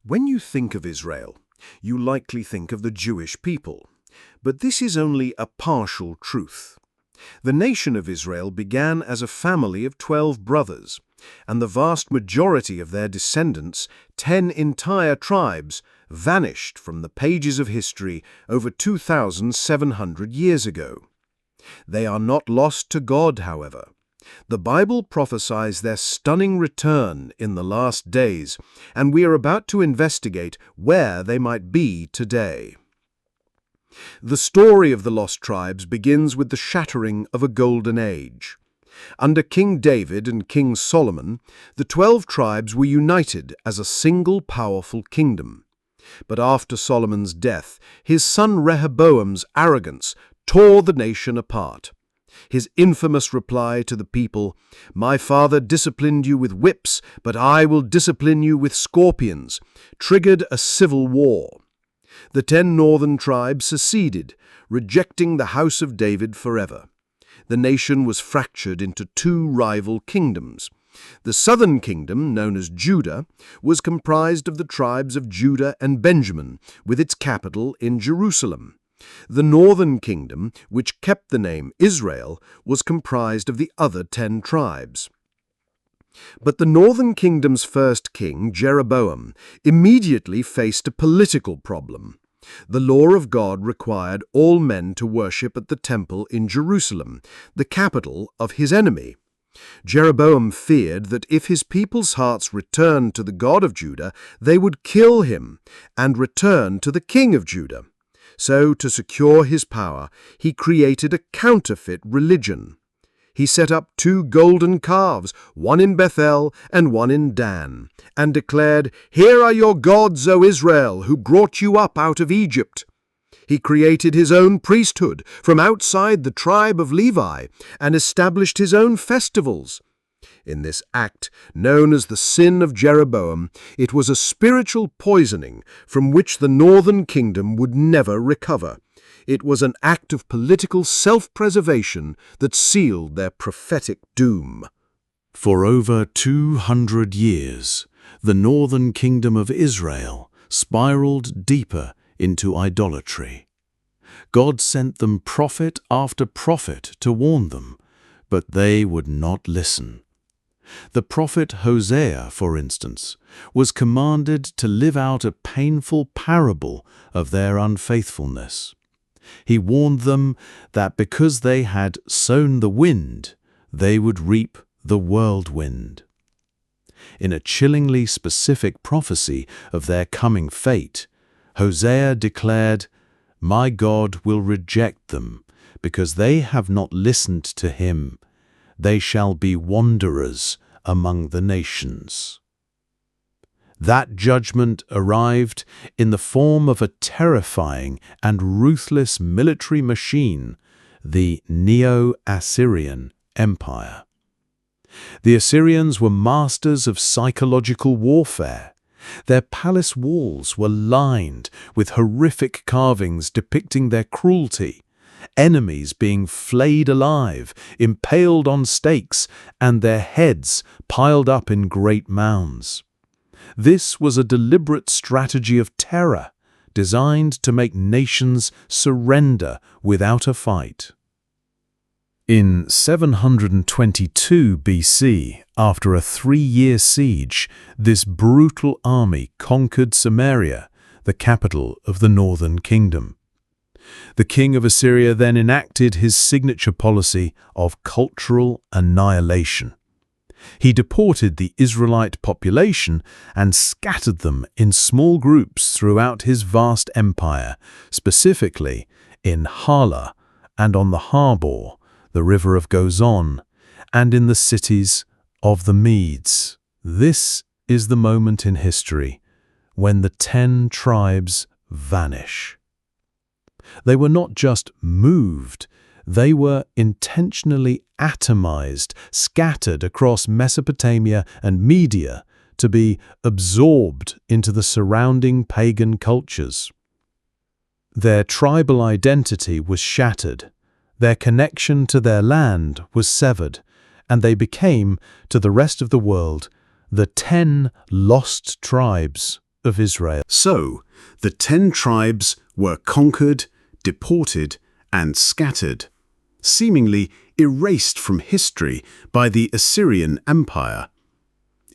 When you think of Israel, you likely think of the Jewish people. But this is only a partial truth. The nation of Israel began as a family of 12 brothers, and the vast majority of their descendants, 10 entire tribes, vanished from the pages of history over 2,700 years ago. They are not lost to God, however. The Bible prophesies their stunning return in the last days, and we are about to investigate where they might be today. The story of the lost tribes begins with the shattering of a golden age. Under King David and King Solomon, the 12 tribes were united as a single powerful kingdom. But after Solomon's death, his son Rehoboam's arrogance tore the nation apart. His infamous reply to the people, "My father disciplined you with whips, but I will discipline you with scorpions," triggered a civil war. The 10 northern tribes seceded, rejecting the house of David forever. The nation was fractured into 2 rival kingdoms. The southern kingdom, known as Judah, was comprised of the tribes of Judah and Benjamin, with its capital in Jerusalem. The northern kingdom, which kept the name Israel, was comprised of the other 10 tribes. But the northern kingdom's first king, Jeroboam, immediately faced a political problem. The law of God required all men to worship at the temple in Jerusalem, the capital of his enemy. Jeroboam feared that if his people's hearts returned to the God of Judah, they would kill him and return to the king of Judah. So, to secure his power, he created a counterfeit religion. He set up 2 golden calves, one in Bethel and one in Dan, and declared, "Here are your gods, O Israel, who brought you up out of Egypt." He created his own priesthood from outside the tribe of Levi and established his own festivals. In this act, known as the sin of Jeroboam, it was a spiritual poisoning from which the northern kingdom would never recover. It was an act of political self-preservation that sealed their prophetic doom. For over 200 years, the northern kingdom of Israel spiraled deeper into idolatry. God sent them prophet after prophet to warn them, but they would not listen. The prophet Hosea, for instance, was commanded to live out a painful parable of their unfaithfulness. He warned them that because they had sown the wind, they would reap the whirlwind. In a chillingly specific prophecy of their coming fate, Hosea declared, "My God will reject them, because they have not listened to him. They shall be wanderers among the nations." That judgment arrived in the form of a terrifying and ruthless military machine, the Neo-Assyrian Empire. The Assyrians were masters of psychological warfare. Their palace walls were lined with horrific carvings depicting their cruelty, enemies being flayed alive, impaled on stakes, and their heads piled up in great mounds. This was a deliberate strategy of terror, designed to make nations surrender without a fight. In 722 BC, after a 3-year siege, this brutal army conquered Samaria, the capital of the northern kingdom. The king of Assyria then enacted his signature policy of cultural annihilation. He deported the Israelite population and scattered them in small groups throughout his vast empire, specifically in Hala and on the Habor, the river of Gozan, and in the cities of the Medes. This is the moment in history when the 10 tribes vanish. They were not just moved, they were intentionally atomized, scattered across Mesopotamia and Media to be absorbed into the surrounding pagan cultures. Their tribal identity was shattered, their connection to their land was severed, and they became, to the rest of the world, the 10 lost tribes of Israel. So, the 10 tribes were conquered, deported, and scattered, seemingly erased from history by the Assyrian Empire.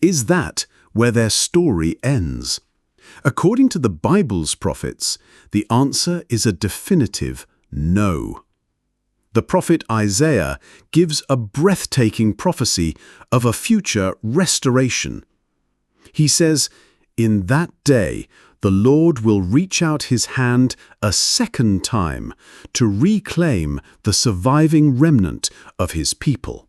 Is that where their story ends? According to the Bible's prophets, the answer is a definitive no. The prophet Isaiah gives a breathtaking prophecy of a future restoration. He says, "In that day, the Lord will reach out his hand a second time to reclaim the surviving remnant of his people."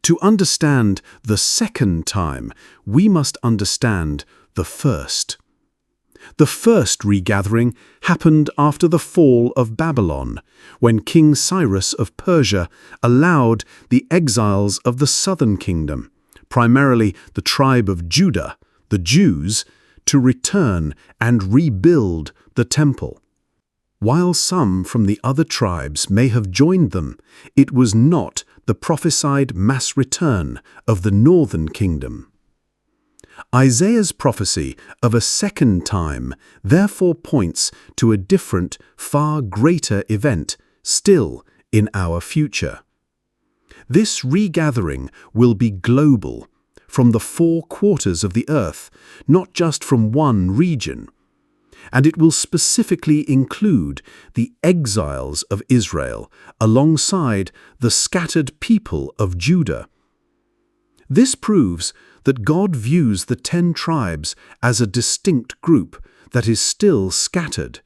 To understand the second time, we must understand the first. The first regathering happened after the fall of Babylon, when King Cyrus of Persia allowed the exiles of the southern kingdom, primarily the tribe of Judah, the Jews, to return and rebuild the temple. While some from the other tribes may have joined them, it was not the prophesied mass return of the northern kingdom. Isaiah's prophecy of a second time therefore points to a different, far greater event still in our future. This regathering will be global, from the 4 quarters of the earth, not just from one region. And it will specifically include the exiles of Israel alongside the scattered people of Judah. This proves that God views the 10 tribes as a distinct group that is still scattered,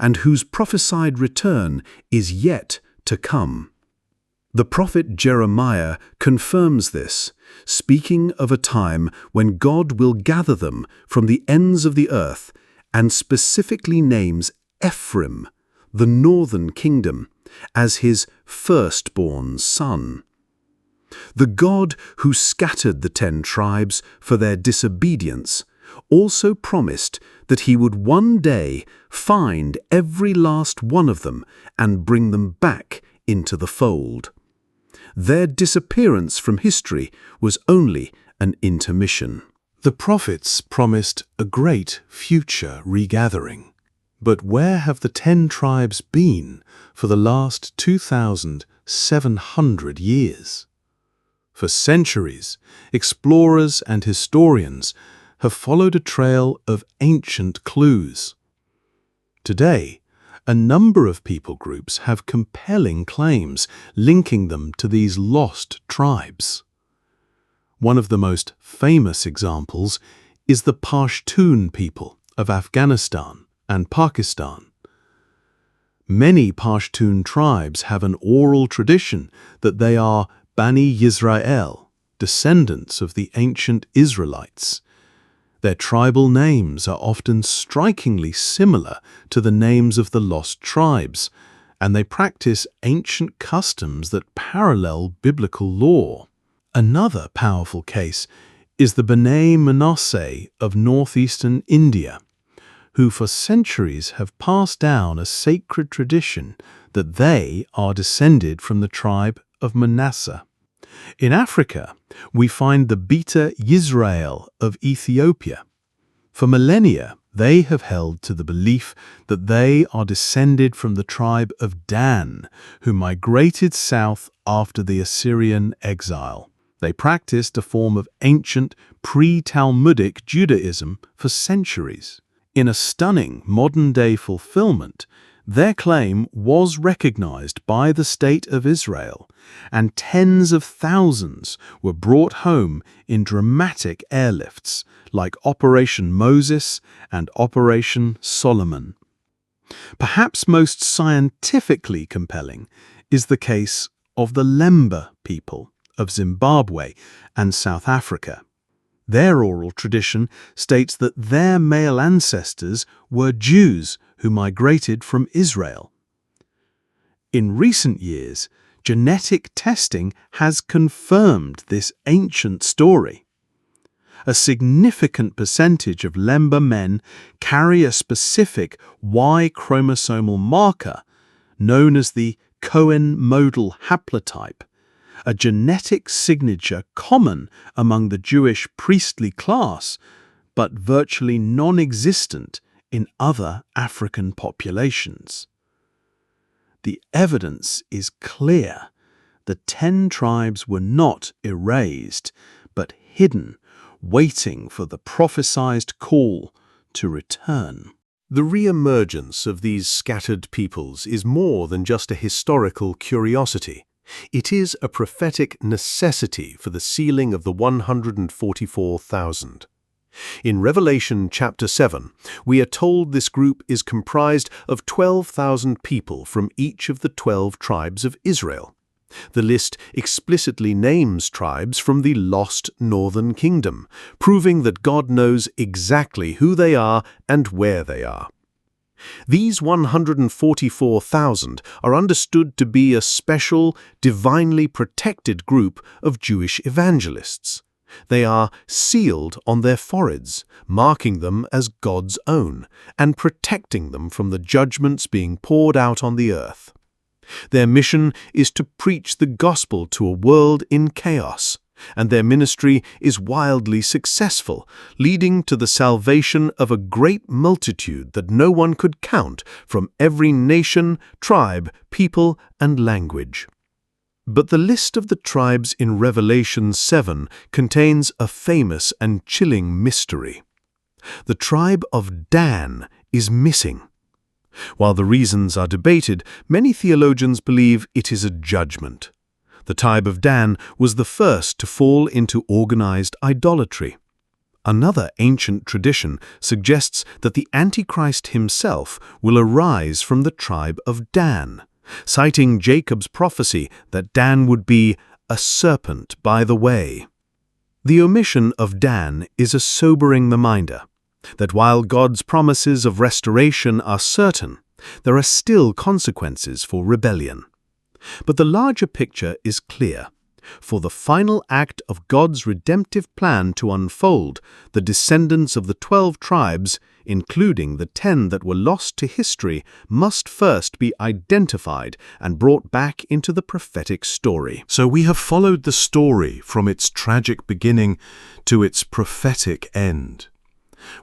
and whose prophesied return is yet to come. The prophet Jeremiah confirms this, speaking of a time when God will gather them from the ends of the earth, and specifically names Ephraim, the northern kingdom, as his firstborn son. The God who scattered the 10 tribes for their disobedience also promised that he would one day find every last one of them and bring them back into the fold. Their disappearance from history was only an intermission. The prophets promised a great future regathering. But where have the 10 tribes been for the last 2,700 years? For centuries, explorers and historians have followed a trail of ancient clues. Today, a number of people groups have compelling claims linking them to these lost tribes. One of the most famous examples is the Pashtun people of Afghanistan and Pakistan. Many Pashtun tribes have an oral tradition that they are Bani Yisrael, descendants of the ancient Israelites. Their tribal names are often strikingly similar to the names of the lost tribes, and they practice ancient customs that parallel biblical law. Another powerful case is the B'nai Manasseh of northeastern India, who for centuries have passed down a sacred tradition that they are descended from the tribe of Manasseh. In Africa, we find the Beta Yisrael of Ethiopia. For millennia, they have held to the belief that they are descended from the tribe of Dan, who migrated south after the Assyrian exile. They practiced a form of ancient, pre-Talmudic Judaism for centuries. In a stunning modern-day fulfillment, their claim was recognized by the State of Israel, and tens of thousands were brought home in dramatic airlifts like Operation Moses and Operation Solomon. Perhaps most scientifically compelling is the case of the Lemba people of Zimbabwe and South Africa. Their oral tradition states that their male ancestors were Jews who migrated from Israel. In recent years, genetic testing has confirmed this ancient story. A significant percentage of Lemba men carry a specific Y chromosomal marker known as the Cohen modal haplotype, a genetic signature common among the Jewish priestly class, but virtually non-existent in other African populations. The evidence is clear. The 10 tribes were not erased, but hidden, waiting for the prophesied call to return. The re-emergence of these scattered peoples is more than just a historical curiosity. It is a prophetic necessity for the sealing of the 144,000. In Revelation chapter 7, we are told this group is comprised of 12,000 people from each of the 12 tribes of Israel. The list explicitly names tribes from the lost northern kingdom, proving that God knows exactly who they are and where they are. These 144,000 are understood to be a special, divinely protected group of Jewish evangelists. They are sealed on their foreheads, marking them as God's own and protecting them from the judgments being poured out on the earth. Their mission is to preach the gospel to a world in chaos, and their ministry is wildly successful, leading to the salvation of a great multitude that no one could count from every nation, tribe, people, and language. But the list of the tribes in Revelation 7 contains a famous and chilling mystery. The tribe of Dan is missing. While the reasons are debated, many theologians believe it is a judgment. The tribe of Dan was the first to fall into organized idolatry. Another ancient tradition suggests that the Antichrist himself will arise from the tribe of Dan, citing Jacob's prophecy that Dan would be a serpent by the way. The omission of Dan is a sobering reminder that while God's promises of restoration are certain, there are still consequences for rebellion. But the larger picture is clear. For the final act of God's redemptive plan to unfold, the descendants of the 12 tribes, including the 10 that were lost to history, must first be identified and brought back into the prophetic story. So we have followed the story from its tragic beginning to its prophetic end.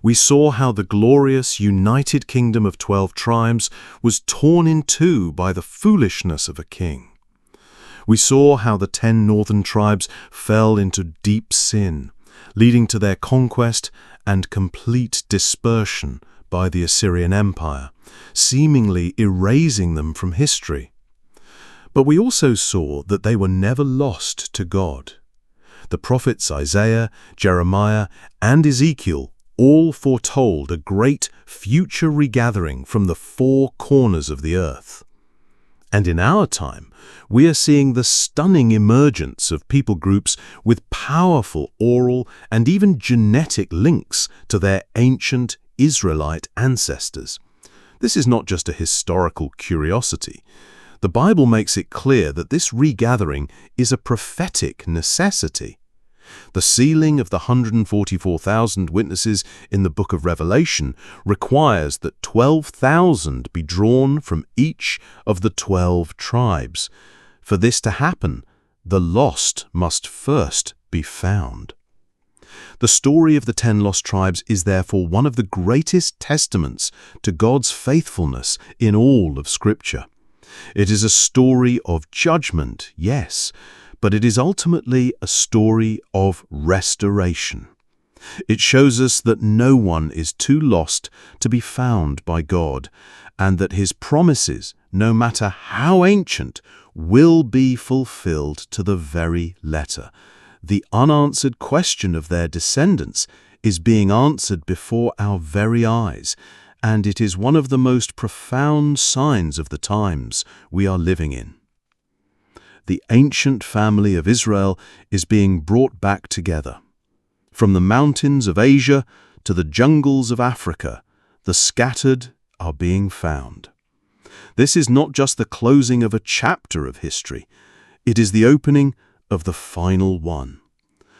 We saw how the glorious, united kingdom of 12 tribes was torn in two by the foolishness of a king. We saw how the 10 northern tribes fell into deep sin, leading to their conquest and complete dispersion by the Assyrian Empire, seemingly erasing them from history. But we also saw that they were never lost to God. The prophets Isaiah, Jeremiah, and Ezekiel all foretold a great future regathering from the 4 corners of the earth. And in our time, we are seeing the stunning emergence of people groups with powerful oral and even genetic links to their ancient Israelite ancestors. This is not just a historical curiosity. The Bible makes it clear that this regathering is a prophetic necessity. The sealing of the 144,000 witnesses in the book of Revelation requires that 12,000 be drawn from each of the 12 tribes. For this to happen, the lost must first be found. The story of the 10 lost tribes is therefore one of the greatest testaments to God's faithfulness in all of Scripture. It is a story of judgment, yes, but it is ultimately a story of restoration. It shows us that no one is too lost to be found by God, and that His promises, no matter how ancient, will be fulfilled to the very letter. The unanswered question of their descendants is being answered before our very eyes, and it is one of the most profound signs of the times we are living in. The ancient family of Israel is being brought back together. From the mountains of Asia to the jungles of Africa, the scattered are being found. This is not just the closing of a chapter of history, it is the opening of the final one.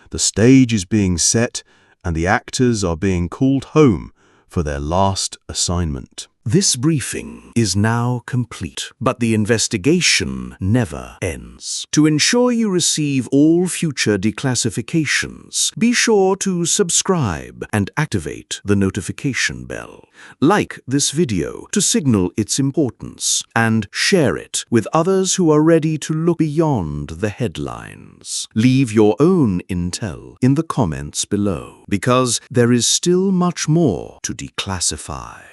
The stage is being set, and the actors are being called home for their last assignment. This briefing is now complete, but the investigation never ends. To ensure you receive all future declassifications, be sure to subscribe and activate the notification bell. Like this video to signal its importance, and share it with others who are ready to look beyond the headlines. Leave your own intel in the comments below, because there is still much more to declassify.